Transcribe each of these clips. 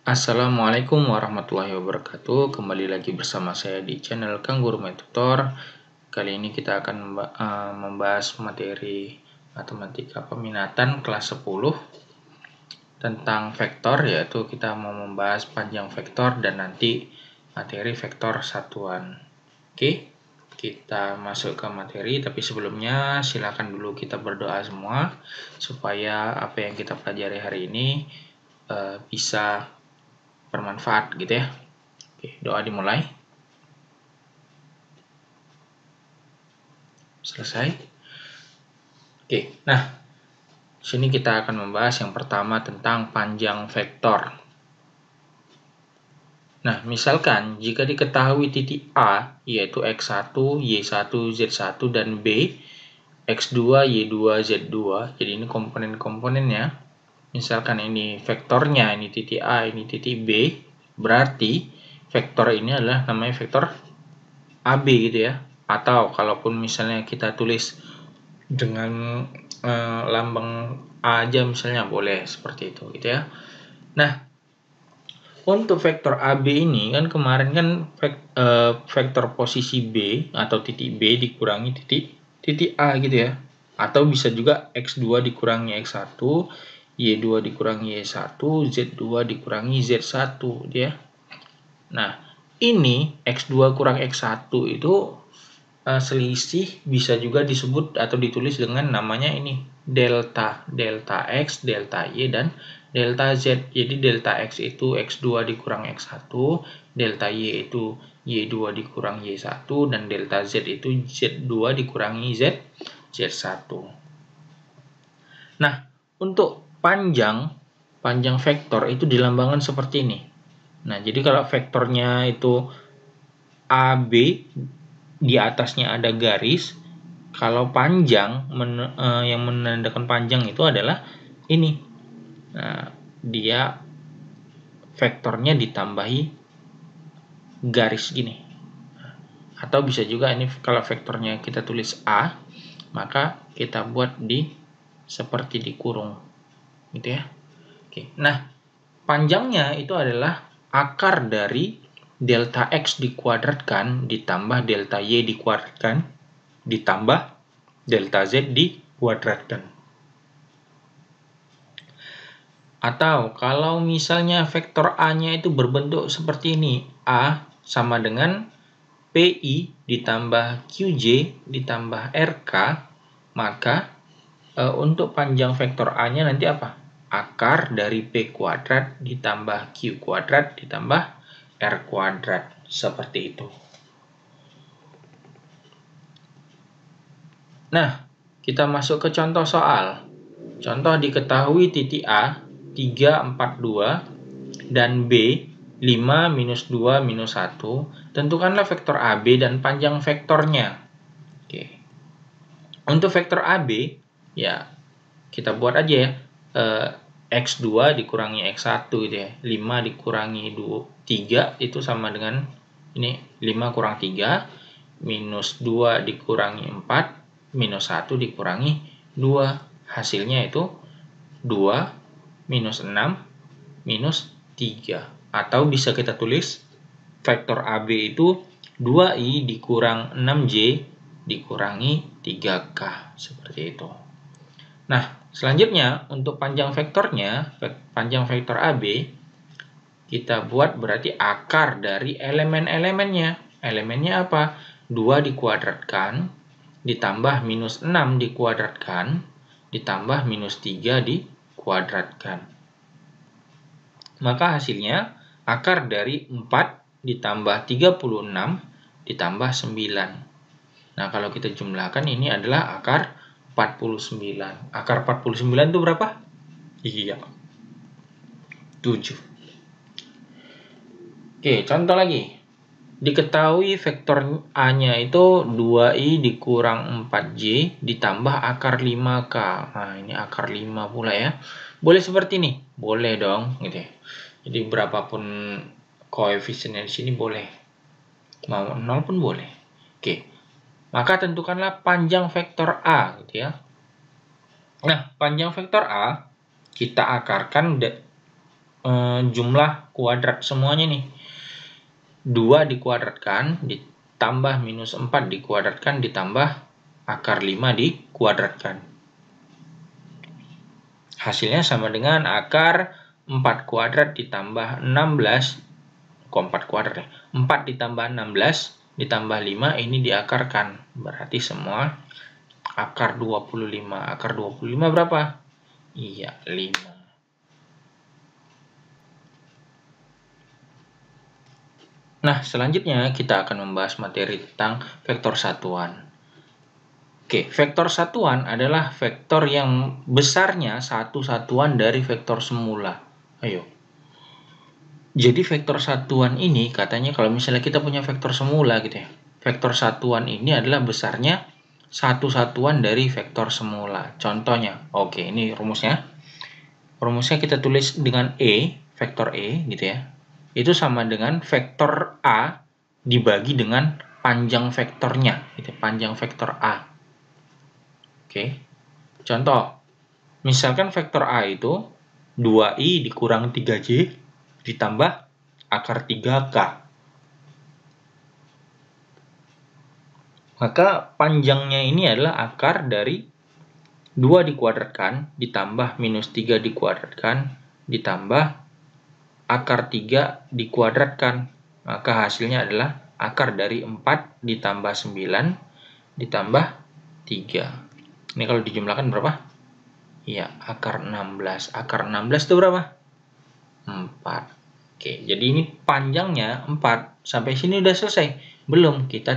Assalamualaikum warahmatullahi wabarakatuh. Kembali lagi bersama saya di channel Kang Guru Main Tutor. Kali ini kita akan membahas materi matematika peminatan kelas 10 tentang vektor, yaitu kita mau membahas panjang vektor dan nanti materi vektor satuan. Oke, kita masuk ke materi, tapi sebelumnya silakan dulu kita berdoa semua supaya apa yang kita pelajari hari ini bisa bermanfaat gitu ya. Oke, doa dimulai. Selesai. Oke, nah sini kita akan membahas yang pertama tentang panjang vektor. Nah, misalkan jika diketahui titik A yaitu X1, Y1, Z1 dan B, X2, Y2, Z2. Jadi ini komponen-komponennya. Misalkan ini vektornya, ini titik A, ini titik B, berarti vektor ini adalah namanya vektor AB gitu ya. Atau kalaupun misalnya kita tulis dengan lambang A aja misalnya boleh seperti itu gitu ya. Nah, untuk vektor AB ini kan kemarin kan vektor posisi B atau titik B dikurangi titik A gitu ya. Atau bisa juga X2 dikurangi X1, Y2 dikurangi Y1, Z2 dikurangi Z1 gitu ya. Nah, ini X2 kurang X1 itu selisih bisa juga disebut atau ditulis dengan namanya ini delta X, delta Y, dan delta Z. Jadi delta X itu X2 dikurang X1, delta Y itu Y2 dikurang Y1, dan delta Z itu Z2 dikurangi Z1. Nah, untuk panjang vektor itu dilambangkan seperti ini. Nah, jadi kalau vektornya itu AB, di atasnya ada garis. Kalau panjang yang menandakan panjang itu adalah ini. Nah, dia vektornya ditambahi garis gini. Atau bisa juga ini kalau vektornya kita tulis A, maka kita buat di seperti dikurung gitu ya. Oke. Nah, panjangnya itu adalah akar dari delta X dikuadratkan ditambah delta Y dikuadratkan ditambah delta Z dikuadratkan. Atau kalau misalnya vektor A-nya itu berbentuk seperti ini, A sama dengan PI ditambah QJ ditambah RK, maka untuk panjang vektor A-nya nanti apa? Akar dari P kuadrat ditambah Q kuadrat ditambah R kuadrat, seperti itu. Nah, kita masuk ke contoh soal. Contoh diketahui titik A 3, 4, 2 dan B 5, minus 2, minus 1. Tentukanlah vektor AB dan panjang vektornya. Oke. Untuk vektor AB, ya kita buat aja ya. X2 dikurangi X1 gitu ya. 5 dikurangi 3 itu sama dengan ini 5 kurang 3, minus 2 dikurangi 4, minus 1 dikurangi 2. Hasilnya itu 2 minus 6 minus 3. Atau bisa kita tulis vektor AB itu 2I dikurang 6J dikurangi 3K, seperti itu. Nah, selanjutnya untuk panjang vektornya, panjang vektor AB, kita buat berarti akar dari elemen-elemennya. Elemennya apa? 2 dikuadratkan, ditambah minus 6 dikuadratkan, ditambah minus 3 dikuadratkan. Maka hasilnya akar dari 4 ditambah 36 ditambah 9. Nah, kalau kita jumlahkan ini adalah akar 49. Akar 49 itu berapa? Iya, 7. Oke, contoh lagi. Diketahui vektor A-nya itu 2I dikurang 4J ditambah akar 5K. Nah, ini akar 5 pula ya. Boleh seperti ini? Boleh dong, gitu ya. Jadi berapapun koefisiennya di sini boleh. Mau 0 pun boleh. Oke. Maka tentukanlah panjang vektor A, gitu ya. Nah, panjang vektor A kita akarkan jumlah kuadrat semuanya nih. 2 dikuadratkan ditambah minus 4 dikuadratkan ditambah akar 5 dikuadratkan. Hasilnya sama dengan akar 4 kuadrat ditambah 16, 4 kuadrat ya. 4 ditambah 16 ditambah 5 ini diakarkan. Berarti semua akar 25. Akar 25 berapa? Iya, 5. Nah, selanjutnya kita akan membahas materi tentang vektor satuan. Oke, vektor satuan adalah vektor yang besarnya satu satuan dari vektor semula. Ayo. Jadi vektor satuan ini katanya kalau misalnya kita punya vektor semula gitu ya. Vektor satuan ini adalah besarnya satu satuan dari vektor semula. Contohnya, oke, ini rumusnya. Rumusnya kita tulis dengan vektor E gitu ya. Itu sama dengan vektor A dibagi dengan panjang vektornya, gitu, panjang vektor A. Oke. Contoh, misalkan vektor A itu 2i dikurang 3j ditambah akar 3k. Maka panjangnya ini adalah akar dari 2 dikuadratkan ditambah minus 3 dikuadratkan ditambah akar 3 dikuadratkan, maka hasilnya adalah akar dari 4 ditambah 9 ditambah 3. Ini kalau dijumlahkan berapa? Iya, akar 16. Akar 16 itu berapa? 4. Oke, jadi ini panjangnya 4. Sampai sini udah selesai? Belum, kita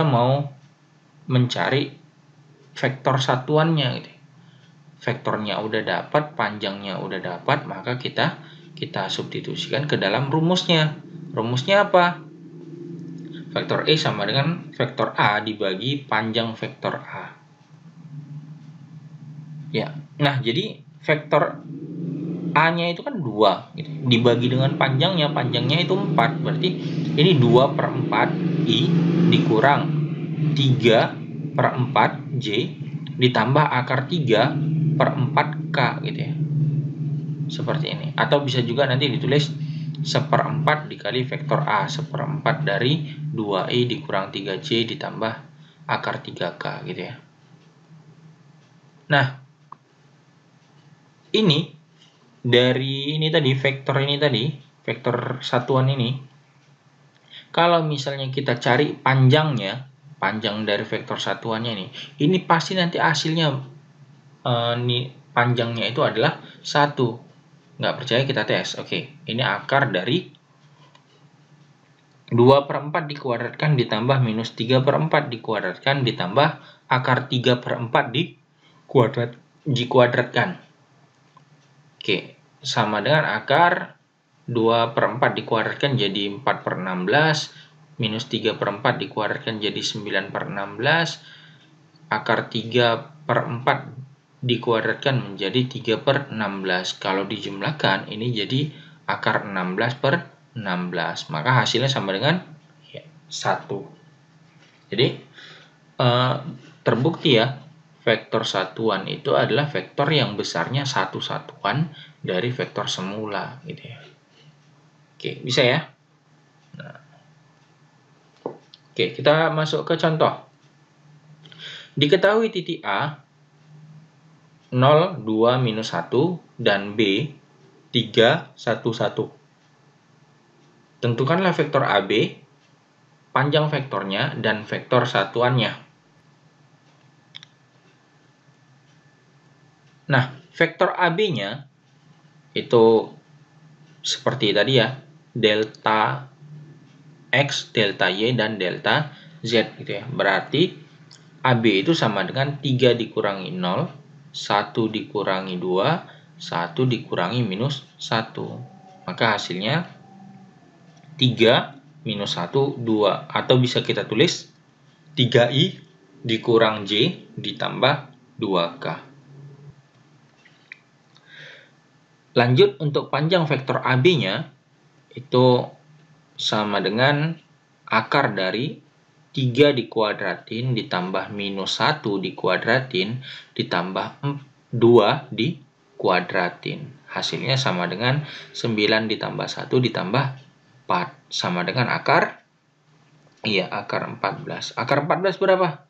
mau mencari vektor satuannya gitu. Vektornya udah dapat, panjangnya udah dapat, maka kita substitusikan ke dalam rumusnya. Rumusnya apa? Vektor E sama dengan vektor A dibagi panjang vektor A. Ya, nah jadi vektor A-nya itu kan 2, gitu. Dibagi dengan panjangnya itu 4, berarti ini 2 per 4 I dikurang 3 per 4 J ditambah akar 3 per 4K gitu ya. Seperti ini. Atau bisa juga nanti ditulis 1/4 dikali vektor A. 1/4 dari 2i dikurang 3j ditambah akar 3k gitu ya. Nah, ini dari ini tadi, vektor satuan ini, kalau misalnya kita cari panjangnya, panjang dari vektor satuannya ini pasti nanti hasilnya panjangnya itu adalah 1. Nggak percaya kita tes. Oke, ini akar dari 2 per 4 dikuadratkan ditambah minus 3 per 4 dikuadratkan ditambah akar 3 per 4 dikuadratkan. Oke, sama dengan akar 2 per 4 dikuadratkan jadi 4 per 16, minus 3 per 4 dikuadratkan jadi 9 per 16, akar 3 per 4 dikuadratkan menjadi 3 per 16. Kalau dijumlahkan, ini jadi akar 16 per 16. Maka hasilnya sama dengan 1. Jadi, terbukti ya, vektor satuan itu adalah vektor yang besarnya satu satuan dari vektor semula. Gitu ya. Oke, bisa ya? Nah. Oke, kita masuk ke contoh. Diketahui titik A 0, 2, minus 1, dan B, 3, 1, 1. Tentukanlah vektor AB, panjang vektornya, dan vektor satuannya. Nah, vektor AB-nya itu seperti tadi ya, delta X, delta Y, dan delta Z gitu ya. Berarti AB itu sama dengan 3 dikurangi 0, 1 dikurangi 2, 1 dikurangi minus 1. Maka hasilnya 3 minus 1, 2. Atau bisa kita tulis 3i dikurang j ditambah 2k. Lanjut, untuk panjang vektor AB-nya itu sama dengan akar dari 3 dikuadratin ditambah minus 1 dikuadratin ditambah 2 dikuadratin. kuadratin. Hasilnya sama dengan 9 ditambah 1 ditambah 4. Sama dengan akar 14. Akar 14 berapa?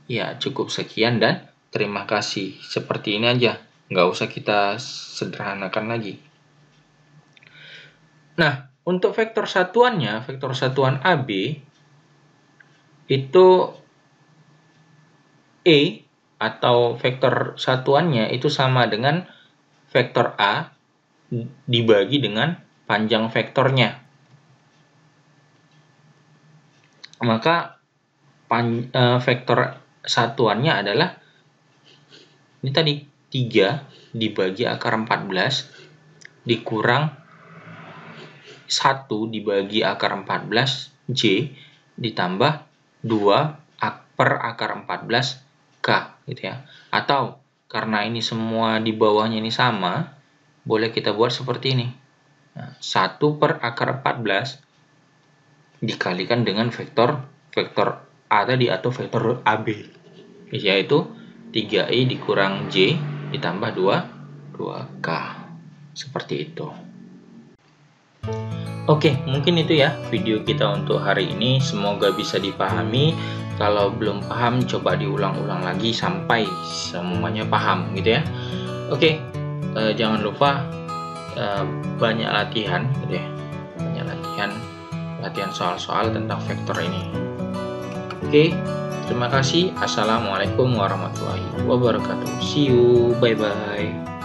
Ya, cukup sekian dan terima kasih. Seperti ini aja. Nggak usah kita sederhanakan lagi. Nah, untuk vektor satuannya, vektor satuan AB, itu E atau vektor satuannya itu sama dengan vektor A dibagi dengan panjang vektornya. Maka vektor satuannya adalah ini tadi 3 dibagi akar 14 dikurang 1 dibagi akar 14 J ditambah 2 per akar 14 K gitu ya. Atau karena ini semua di bawahnya ini sama, boleh kita buat seperti ini. Nah, 1 per akar 14 dikalikan dengan vektor A tadi atau vektor AB, yaitu 3i dikurang J ditambah 2K. Seperti itu. Oke, mungkin itu ya video kita untuk hari ini. Semoga bisa dipahami. Kalau belum paham, coba diulang-ulang lagi sampai semuanya paham gitu ya. Oke, jangan lupa banyak latihan gitu ya. Banyak latihan soal-soal tentang vektor ini. Oke, terima kasih. Assalamualaikum warahmatullahi wabarakatuh. See you. Bye-bye.